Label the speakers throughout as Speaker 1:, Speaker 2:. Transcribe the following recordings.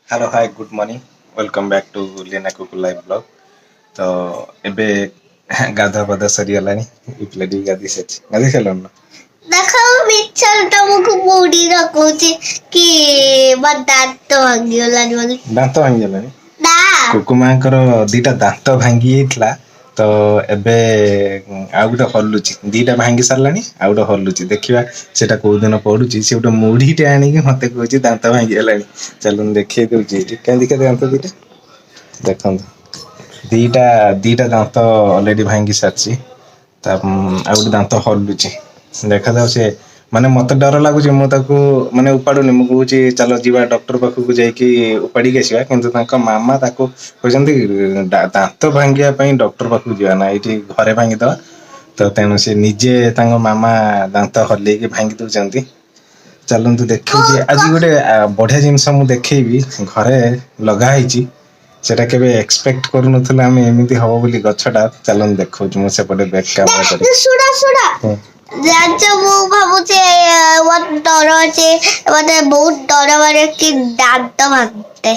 Speaker 1: Hello hi good morning welcome back to लेना कुकु live blog तो एबे गाधा पाधा सरी गलानी ई प्लेटी गाधी सेच गाधी सेलन ना
Speaker 2: ଦେଖ ମିଛରେ ତମକୁ ବୁଢୀ ରଖୁଛି କି ମୋ ଦାନ୍ତ ଭାଙ୍ଗିଗଲାଣି ବୋଲି
Speaker 1: दांत भांगी गलानी
Speaker 2: ନା
Speaker 1: कुकु मांकर दीटा दांत भांगीଯାଇଥିଲା तो एबे आउ गोटे हलुची दीटा भांगी सारलानी आउ गोटे हलुची देखिबा सेटा को दिन पडुची से गोटे मुढीटे आनी कि मते कहूची दांत भांगी गलानी चलून देखिए दउची के दिखे दांत दीटा देखंतु दीटा दीटा दांत ऑलरेडी भांगी सारची ता आउ गोटे दांत हलुची देखा जाउ से माने मते डर लागुची मु ताको माने उपाडुनी मु कहूची चलो जीवा डॉक्टर पाखु जाईकी उपाडी गेसिबा किंतु ताका मामा ताको कहजंती दांत भांगिया पई डॉक्टर पाखु जिवा ना एठी घरे भांगी दवा तो तेनु से निजे तांको मामा दांत हल्ले के भांगी दउचंती चलंतु देखिए आज गोटे बढ़िया जिनस मु देखैबी घरे लगा हैची सेटा केबे एक्सपेक्ट करू नथला हम एमिति हबो बोली गछटा चलन देखौच मु सेपटे बैक कैमरा करे
Speaker 2: ଶୁଣ ଶୁଣ ଜାଣିଛ ମୁଁ ଭାବୁଛି ମତେ ଡର ଅଛି ମତେ ବହୁତ ଡର ମାରେ କି ଦାନ୍ତ ଭାଙ୍ଗିତେ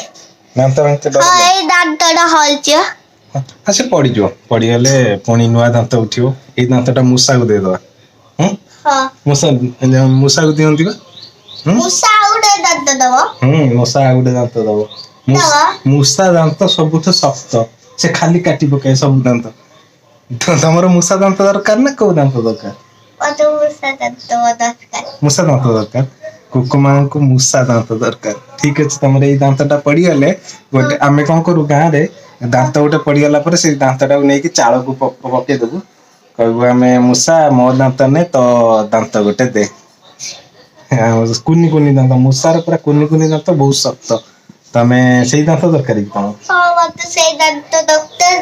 Speaker 1: दांत भांगते डर
Speaker 2: ହଁ ଏଇ ଦାନ୍ତଟା ହଲଛି
Speaker 1: हाँ से पड़ीजो पड़ीगले पुणी नुआ दांत उठियो ए दांतटा मूसा को दे दवा
Speaker 2: ହଁ
Speaker 1: मूसा को दियंती बा
Speaker 2: ମୂଷା ଆଉ ଗୋଟେ ଦାନ୍ତ ଦବ
Speaker 1: मूसा आ गुटे दांत दबो मूसा दांत सबुठ सख्त से खाली काटी पकाए सब दांत तमरो मूसा दांत दरकार ना को दांत दरकार
Speaker 2: ମତେ ମୂଷା ଦାନ୍ତ ଦରକାର
Speaker 1: मूसा दांत दरकार कुकुमा को मूसा दांत दरकार ठीक अछि तमरे ए दांतटा पड़ी गले गोटे आमे कोन करू गां रे दांत गोटे पड़ी गला पर से दांतटा को नेकी चाळ को पके देबू कहबू आमे मूसा मो दांत ने तो दांत गोटे दे कुनी कुनी दांत मूसार पूरा कुनी कुनी दांत बहुत सख्त तमे सेही दांत दरकार कि तम
Speaker 2: ହଁ ମତେ ସେଇ ଦାନ୍ତ ଦରକାର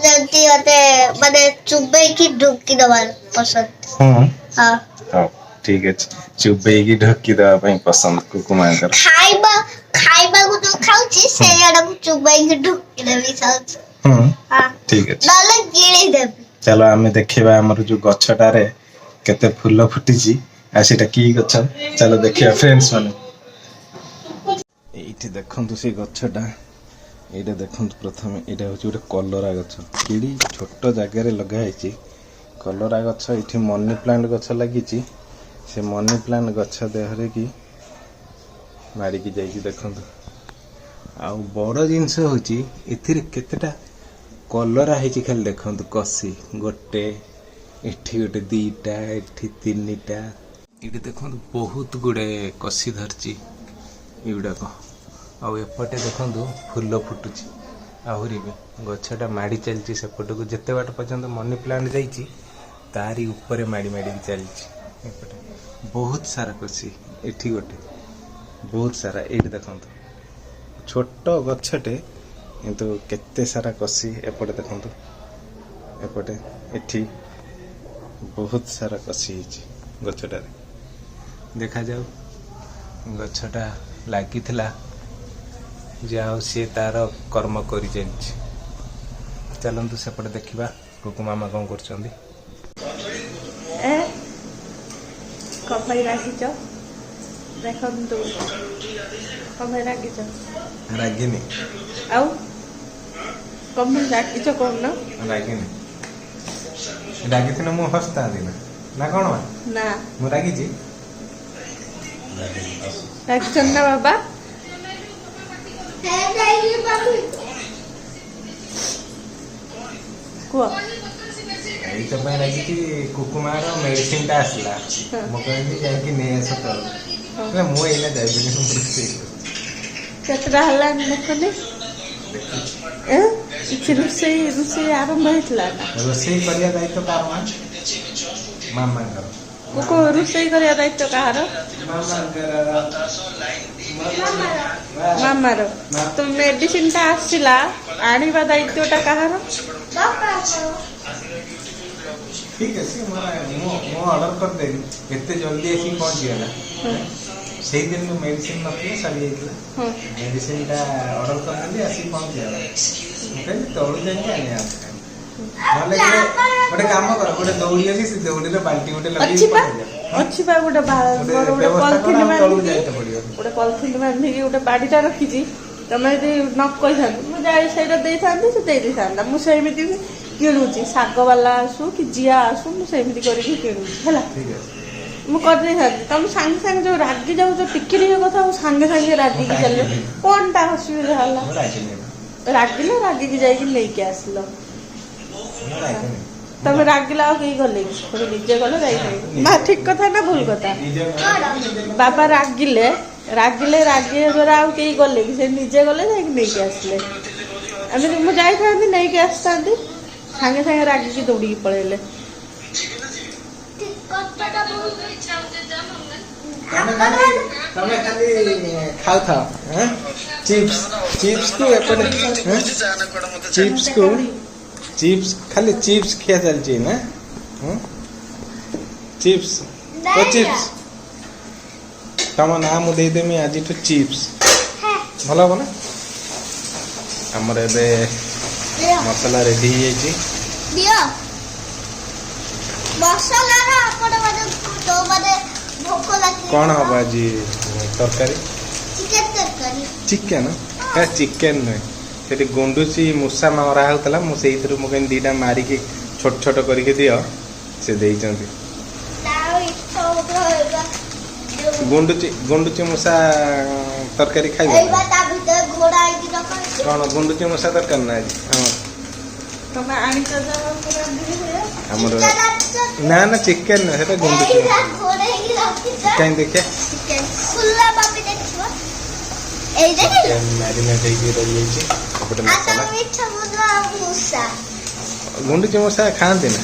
Speaker 2: ଯେମିତି ମତେ ମାନେ ଚୁବେଇକି ଢୁକି ଦବା ପସନ୍ଦ
Speaker 1: हां
Speaker 2: ହଁ
Speaker 1: हां ठीक अछि चुबेई की ढक्की दवा पई पसंद कुकुमांकर
Speaker 2: ଖାଇବାକୁ ଯୋଉ ଖାଉଛି ସେଇଆଡକୁ ଚୁବେଇକି ଢୁକି ଦେବି ସାଉଚ ହଁ
Speaker 1: ठीक अछि
Speaker 2: ନହେଲେ ଗିଳି ଦେବି
Speaker 1: चलो आमे देखिबा हमर जो गछटारे केते फूल फुटिची आ सेटा की गछ चलो देखिबा फ्रेंड्स माने एठी देखंतु से गछटा एटा देखंतु प्रथमे एटा होची गोटे कलरा गछ केडी छोट जागा रे लगा हैची कलरा गछ एठी मनी प्लांट गछ लागिची से मनी प्लांट गछ देहरे की मारी की जाईची देखंतु आ बड़ जिंस होची एथिरे केतेटा कलरा हैची खाली देखंतु कसी गोटे एठी गोटे दीटा एठी तीनटा एठी देखंतु बहुत गुडे कसी धरची एउडा को आ एपटे देखंतु फूल फुटुची आहुरी भी गछटा माड़ी चलची सेपट को जेते बाट पर्यंत मनी प्लांट जाईची तारी ऊपर माड़ी माड़ी चलची एपटे बहुत सारा कसी एठी गोटे बहुत सारा एठी देखंतु छोट गछटे किंतु केते सारा कसी एपटे देखंतु एपटे एठी बहुत सारा कसी हिची गछटा देखा जाऊ गछटा लागिथिला जाओ सी तार कर्म करी चलछि चलंतु सेपटे देखिबा कुकु मामा कोन करछंदी
Speaker 3: ए कफाई राखिच देखंतु कफाई राखिच
Speaker 1: रागिनी
Speaker 3: आउ कफाई राखिच कोन ना
Speaker 1: रागिनी रागिथिन मु हस्ता दिना ना कोन
Speaker 3: ना
Speaker 1: मु रागिछि
Speaker 3: राखिच ना बाबा कुआ
Speaker 1: एई त पय रागिछि कुकुमार मेडिसिन ता आसला मु कहली जाय कि ने आस तो ना मु एला जायबिनी
Speaker 3: केतरा हला देखने ए इछि रुसे आरंभ होइतला ना
Speaker 1: रोसई करिया दायित्व कार मामा कर
Speaker 3: को रुसे करिया दायित्व कहार मामार तो मेडिसिन ता आसिला आनिबा दायित्वटा कहार
Speaker 1: ठीक है सी मो ऑर्डर कर दे एते जल्दी आसी पहुंच गया से दिन में मेडिसिन नथी सरी जाइतला मेडिसिन ता ऑर्डर कर देली आसी पहुंच गया ओके तोड़ जाके आने आ नले गोटे काम कर गोटे दौड़ी अछि से दौड़ी रे बाल्टी गोटे लगी पड़ जा
Speaker 3: ଅଛି ବା ଗୋଟେ ଗୋଟେ ପଲିଥିନ ବାନ୍ଧିକି ଗୋଟେ ପଲିଥିନ ବାନ୍ଧିକି ଗୋଟେ ବାଡ଼ିଟା ରଖିଛି। ତମେ ଯଦି ନ କହିଥାନ୍ତୁ ମୁଁ ଯାଇ ସେଇଟା ଦେଇଥାନ୍ତି, ସେ ଦେଇ ଦେଇଥାନ୍ତା। ମୁଁ ସେମିତି କିଣୁଛି, ଶାଗ ବାଲା ଆସୁ କି ଜିଆ ଆସୁ, ମୁଁ ସେମିତି କରିକି କିଣୁଛି ହେଲା। ମୁଁ କରିଦେଇଥାନ୍ତି। ତମେ ସାଙ୍ଗେ ସାଙ୍ଗେ ଯୋଉ ରାଗି ଯାଉଛ ଟିକେ ଟିକେ କଥା, ମୁଁ ସାଙ୍ଗେ ସାଙ୍ଗେ ରାଗିକି ଚାଲିଲେ କଣଟା ଅସୁବିଧା ହେଲା? ରାଗିଲେ ରାଗିକି ଯାଇକି ନେଇକି ଆସିଲ। ତମେ ରାଗିଲା ଆଉ କେହି ଗଲେ କି? ତମେ ନିଜେ ଗଲେ ଯାଇକି ମା ଠିକ କଥା ନା ଭୁଲ କଥା? ବାବା ରାଗିଲେ ରାଗିବା ଦ୍ୱାରା ଆଉ କେହି ଗଲେ କି? ସେ ନିଜେ ଗଲେ ଯାଇକି ନେଇକି ଆସିଲେ। ଏମିତି ମୁଁ ଯାଇଥାନ୍ତି ନେଇକି ଆସିଥାନ୍ତି, ସାଙ୍ଗେ ସାଙ୍ଗେ ରାଗିକି ଦୌଡ଼ିକି ପଳେଇଲେ।
Speaker 1: ତମେ ଖାଲି ଖାଉଥାଅ ଚିପ୍ସ କୁ ଏପଟେ ଚିପ୍ସ ଖାଲି ଚିପ୍ସ ଖିଆ ଚାଲିଛି ନା? ଚିପ୍ସ ତମ ନାଁ ମୁଁ ଦେଇଦେମି ଆଜିଠୁ ଚିପ୍ସ, ଭଲ ହବ ନା? ଆମର ଏବେ ମସଲା ରେଡି ହେଇଯାଇଛି। କଣ ହବ ଆଜି ତରକାରୀ? ଚିକେନ ନୁହେଁ, ସେଠି ଗୁଣ୍ଡୁଚି ମୂଷା ମରା ହଉଥିଲା। ମୁଁ ସେଇଥିରୁ ମୁଁ କେମିତି ଦିଟା ମାରିକି ଛୋଟ ଛୋଟ କରିକି ଦିଅ, ସେ ଦେଇଛନ୍ତି। ଗୁଣ୍ଡୁଚି ମୂଷା ତରକାରୀ ଖାଇବ? କଣ ଗୁଣ୍ଡୁଚି ମୂଷା ତରକାରୀ ନା ଆଜି ଆମର? ନା ନା ଚିକେନ ନୁହେଁ, ସେଟା ଗୁଣ୍ଡୁଚି। କାହିଁ ଦେଖିଆ ମ୍ୟାରିନେଟ୍ ହେଇକି ରହିଯାଇଛି। ଗୋଟେ ମସଲା ଗୁଣ୍ଡୁଚି ମୂଷା ଖାଆନ୍ତି ନା?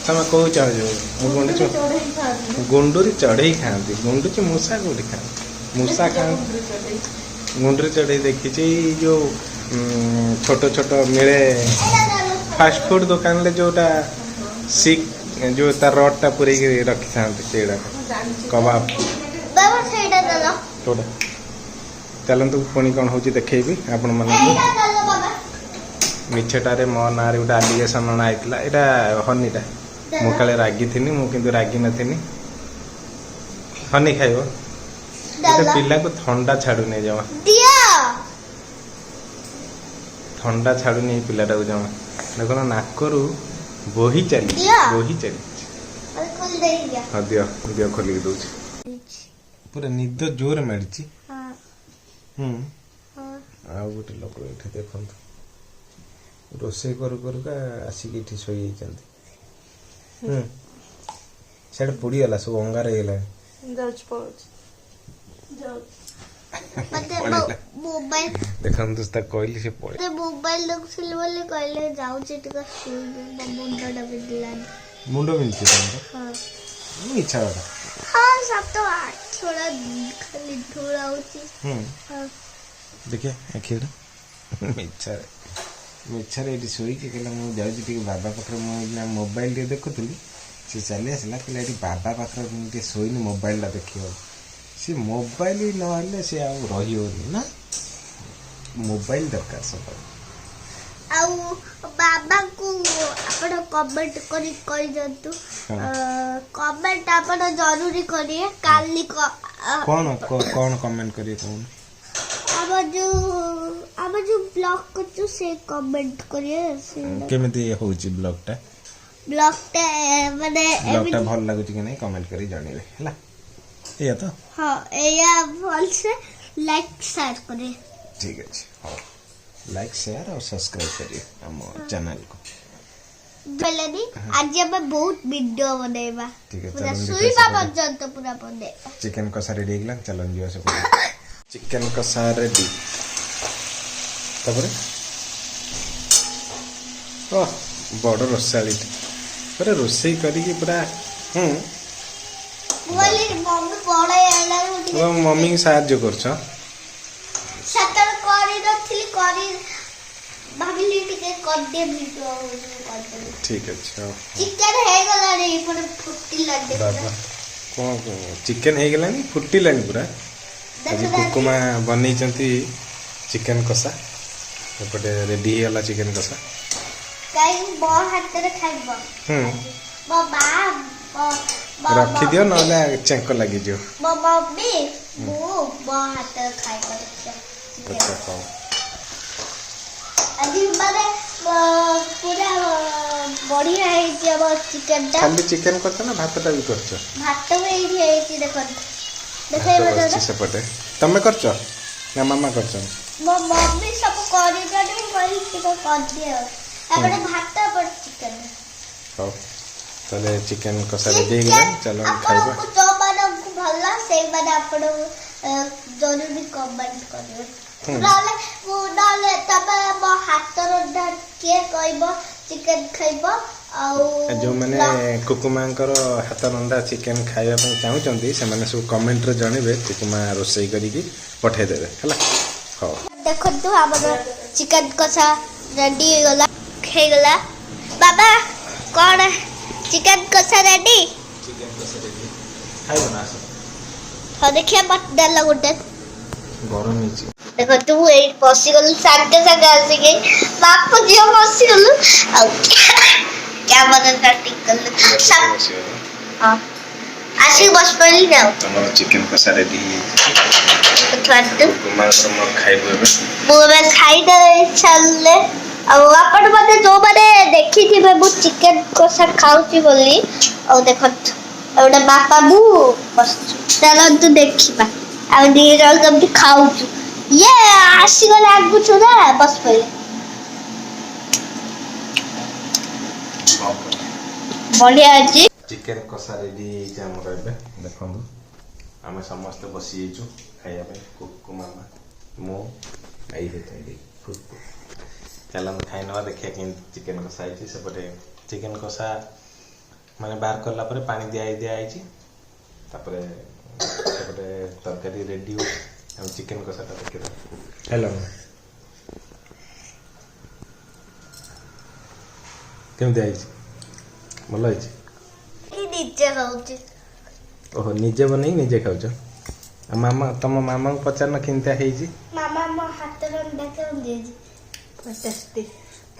Speaker 1: ତମେ କହୁଛ ମୁଁ ଗୁଣ୍ଡୁରି ଚଢେଇ ଖାଆନ୍ତି, ଗୁଣ୍ଡୁଚି ମୂଷା କୋଉଠି ଖାଆନ୍ତି? ମୂଷା ଖାଆନ୍ତି ଗୁଣ୍ଡୁରି ଚଢେଇ ଦେଖିଛି। ଯୋଉ ଛୋଟ ଛୋଟ ମିଳେ ଫାଷ୍ଟ ଫୁଡ ଦୋକାନରେ, ଯୋଉଟା ସିକ୍ ଯୋଉ ତା ରଡ୍ ଟା ପୁରେଇକି ରଖିଥାନ୍ତି, ସେଇଟା କବାବ। ଚାଲନ୍ତୁ ପୁଣି କ'ଣ ହେଉଛି ଦେଖେଇବି ଆପଣମାନଙ୍କୁ। ମିଛଟାରେ ମୋ ନାଁରେ ଗୋଟେ ଆଲିଗେସନ୍ ଅଣା ହେଇଥିଲା। ଏଇଟା ହନିଟା, ମୁଁ କାଳେ ରାଗିଥିନି, ମୁଁ କିନ୍ତୁ ରାଗି ନଥିନି। ହନି ଖାଇବ? ଗୋଟେ ପିଲାକୁ ଥଣ୍ଡା ଛାଡୁନି ଜମା, ଥଣ୍ଡା ଛାଡୁନି ଏଇ ପିଲାଟାକୁ ଜମା। ଦେଖୁନ ନାକରୁ ବୋହି ଚାଲିଛି। ହଁ ଦିଅ ଖୋଲିକି ଦଉଛି। ପୁରା ନିଦ ଜୋରେ ମାଡ଼ିଛି। ଆଉ ଗୋଟେ ଲୋକ ଏଠି ଦେଖନ୍ତୁ, ରୋଷେଇ କରୁ କରୁକା ଆସିକି ଏଠି ଶୋଇଯାଇଛନ୍ତି। ସେଟା ପୋଡ଼ିଗଲା, ସବୁ ଅଙ୍ଗାର ହେଇଗଲାଣି। ଦେଖନ୍ତୁ ତା କହିଲି, ସେ ପଳେଇ
Speaker 2: ମୋବାଇଲ ଦେଖୁଥିଲି ବୋଲି କହିଲେ ଯାଉଛି ଟିକେ ଶୋଇବି, ମୁଣ୍ଡଟା ବିନ୍ଧିଲାନି।
Speaker 1: ମୁଣ୍ଡ ବିନ୍ଧୁଛି ତମର? ମିଛ କଥା।
Speaker 2: ହଁ ସତ, ଥୋड़ा ଖାଲି ଧୂଳ ହଉଛି।
Speaker 1: ଦେଖିଆ ଆଖିଟା ମିଛରେ ଏଠି ଶୋଇକି କହିଲା ମୁଁ ଯାଉଛି ଟିକେ ବାବା ପାଖରେ। ମୁଁ ମୋବାଇଲ ଟିକେ ଦେଖୁଥିଲି, ସେ ଚାଲି ଆସିଲା, କହିଲା ଏଠି ବାବା ପାଖରେ ମୁଁ ଟିକେ ଶୋଇନି, ମୋବାଇଲଟା ଦେଖିବ। ସେ ମୋବାଇଲ ନହେଲେ ସେ ଆଉ ରହିବନି ନା, ମୋବାଇଲ ଦରକାର ସବୁବେଳେ।
Speaker 2: ଆଉ ବାବାଙ୍କୁ ଆପଣ କମେଣ୍ଟ କରି କହିଦିଅନ୍ତୁ, କମେଣ୍ଟ ଆପଣ ଜରୁରୀ କରିବେ। କାଲି
Speaker 1: କଣ କମେଣ୍ଟ କରିବେ କହୁନ?
Speaker 2: ଆମ ଯୋଉ ବ୍ଲଗ କରୁଛୁ ସେ କମେଣ୍ଟ କରିବେ।
Speaker 1: କେମିତି ହଉଛି ବ୍ଲଗଟା
Speaker 2: ମାନେ
Speaker 1: ଭଲ ଲାଗୁଛି କି ନାହିଁ କମେଣ୍ଟ କରି ଜଣେଇବେ ହେଲା। ଏଇଆ ତ?
Speaker 2: ହଁ ଏଇଆ, ଭଲସେ ଲାଇକ୍ ସେୟାର କରିବେ।
Speaker 1: ଠିକ ଅଛି, ହଉ ଲାଇକ୍ ସେୟାର ଆଉ ସବସ୍କ୍ରାଇବ କରିବେ ଆମ ଚ୍ୟାନେଲକୁ।
Speaker 2: ଆଜି ଆମେ ବହୁତ ଭିଡିଓ ବନେଇବା, ଶୋଇବା ପର୍ଯ୍ୟନ୍ତ ପୁରା ବନେଇବା।
Speaker 1: ଚିକେନ କଷା ରେଡି ହେଇଗଲା, ଚାଲନ୍ତୁ ଯିବା ସବୁ। ଚିକେନ କଷା ରେଡି। ତାପରେ ବଡ ରୋଷାଳିଟେ ପୁରା ରୋଷେଇ କରିକି ପୁରା। ମମିକି ସାହାଯ୍ୟ କରୁଛ?
Speaker 2: ଭାବିଲି ଟିକେ କରିଦିଏ ଭିଡିଓ।
Speaker 1: ଠିକ ଅଛି,
Speaker 2: ଚିକେନ ହେଇଗଲାଣି, ପୁଣି ଫୁଟିଲାଣି।
Speaker 1: କ'ଣ ଚିକେନ ହେଇଗଲାଣି, ଫୁଟିଲାଣି ପୁରା। ଆଜି କୁକୁମା ବନେଇଛନ୍ତି ଚିକେନ କଷା। ଏପଟେ ରେଡି ହେଇଗଲା ଚିକେନ କଷା। ମୋ ରଖିଦିଅ ନହେଲେ ଚେଙ୍କ ଲାଗିଯିବ।
Speaker 2: ମୋ ମମ୍ମି ମୁଁ ମୋ ହାତ ଖାଇବା
Speaker 1: ଆଚ୍ଛା ହଉ।
Speaker 2: ଆଜି ମାନେ ପୁରା ବଢିଆ ହେଇଛି ଆମ ଚିକେନ ଟା।
Speaker 1: ଖାଲି ଚିକେନ କରିଛ ନା ଭାତଟା ବି କରିଛ?
Speaker 2: ଭାତ ବି ଏଇଠି ହେଇଛି ଦେଖନ୍ତୁ।
Speaker 1: ଭାତ
Speaker 2: ଦେଖେଇବ
Speaker 1: ବସିଛି ସେପଟେ। ତମେ କରିଛ ନା ମାମା କରିଛନ୍ତି?
Speaker 2: ମୋ ମମ୍ମି ସବୁ କରିଛନ୍ତି ମୁଁ କହିଲି ଟିକେ କରିଦିଏ ଆଉ। ଏପଟେ ଭାତ ଏପଟେ ଚିକେନ।
Speaker 1: ହଉ ତାହେଲେ ଚିକେନ କଷା ରେଡି ହେଇଗଲାଣି, ଚାଲ ଖାଇବା।
Speaker 2: ଆପଣଙ୍କୁ ଯୋଉମାନଙ୍କୁ ଭଲ ସେଇମାନେ ଆପଣ ଜରୁରୀ କମେଣ୍ଟ କରିବେ। ନହେଲେ ତମେ ମୋ ହାତ ରନ୍ଧା କିଏ କହିବ ଚିକେନ ଖାଇବ ଆଉ
Speaker 1: ଯୋଉମାନେ କୁକୁମାଙ୍କର ହାତ ରନ୍ଧା ଚିକେନ ଖାଇବା ପାଇଁ ଚାହୁଁଛନ୍ତି ସେମାନେ ସବୁ କମେଣ୍ଟରେ ଜଣେଇବେ, କୁକୁମା ରୋଷେଇ କରିକି ପଠେଇଦେବେ ହେଲା। ହଉ
Speaker 2: ଦେଖନ୍ତୁ ଆମର ଚିକେନ କଷା ରେଡି ହେଇଗଲା। ବାବା କଣ ଚିକେନ କଷା ରେଡି?
Speaker 1: ଖାଇବ ନା?
Speaker 2: ହଁ ଦେଖିବା ମତେ ଦେଲ ଗୋଟେ।
Speaker 1: ଗରମ ହେଇଛି।
Speaker 2: ଦେଖନ୍ତୁ ମୁଁ ଏଇଠି ବସିଗଲୁ ସାଙ୍ଗେ ସାଙ୍ଗେ ଆସିକି ବାପ ଝିଅ ବସିଗଲୁ ଆଉ କ୍ୟାମେରା ଠିକ କଲୁ। ହଁ ଆସିକି ବସି ପଡ଼ିଲି ଆଉ।
Speaker 1: ତମର ଚିକେନ କଷା ରେଡି
Speaker 2: ଦେଖନ୍ତୁ
Speaker 1: ଖାଇବୁ ଏବେ।
Speaker 2: ମୁଁ ଏବେ ଖାଇଦେବା ଇଚ୍ଛା ହେଲେ ଆଉ ଆପଣ ମୋତେ ଯୋଉମାନେ ଦେଖିଥିବେ ମୁଁ ଚିକେନ କଷା ଖାଉଛି ବୋଲି ଆଉ ଦେଖନ୍ତୁ ଗୋଟେ ବାପା ମୁଁ ବସିଛୁ ଚାଲନ୍ତୁ ଦେଖିବା ଆଉ ଦି ଜଣ କେମିତି ଖାଉଛୁ। ଇଏ ଆସିଗଲେ ଆଗୁଛୁ ନା ବସି ପଡ଼ିଲେ। ବଢିଆ ଅଛି।
Speaker 1: ଚିକେନ କଷା ରେଡି ହେଇଯାଇଛି ଆମର ଏବେ ଦେଖନ୍ତୁ। ଆମେ ସମସ୍ତେ ବସିଯାଇଛୁ ଖାଇବା ପାଇଁ, କୁକୁ ମାମା ମୁଁ ଏଇ ଚାଲନ୍ତୁ ଖାଇ ନେବା, ଦେଖିବା କେମିତି ଚିକେନ କଷା ହେଇଛି। ସେପଟେ ଚିକେନ କଷା ମାନେ ବାହାର କଲା ପରେ ପାଣି ଦିଆହେଇଛି, ତାପରେ ସେପଟେ ତରକାରୀ ରେଡି ହେଉଛି। ଆମେ ଚିକେନ କଷାଟା ଦେଖିବା। ହ୍ୟାଲୋ କେମିତି ହେଇଛି? ଭଲ ହେଇଛି?
Speaker 2: ନିଜେ ଖାଉଛି।
Speaker 1: ଓହୋ ନିଜେ ବନେଇକି ନିଜେ ଖାଉଛ? ଆଉ ମାମା ତମ ମାମାଙ୍କୁ ପଚାରୁନ କେମିତିଆ ହେଇଛି?
Speaker 2: ମାମା ମୋ ହାତ ରନ୍ଧା କେମିତି ହେଇଛି?
Speaker 3: ଟେଷ୍ଟି।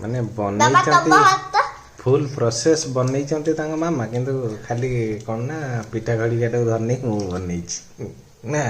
Speaker 1: ମାନେ
Speaker 2: ବାବା
Speaker 1: ବନେଇଛନ୍ତି
Speaker 2: ତମ ହାତ
Speaker 1: ଫୁଲ ପ୍ରୋସେସ ବନେଇଛନ୍ତି ତାଙ୍କ ମାମା, କିନ୍ତୁ ଖାଲି କଣ ନା ପିଠା ଖଡ଼ିକାଟାକୁ ଧରିନେଇ ମୁଁ ବନେଇଛି ନା।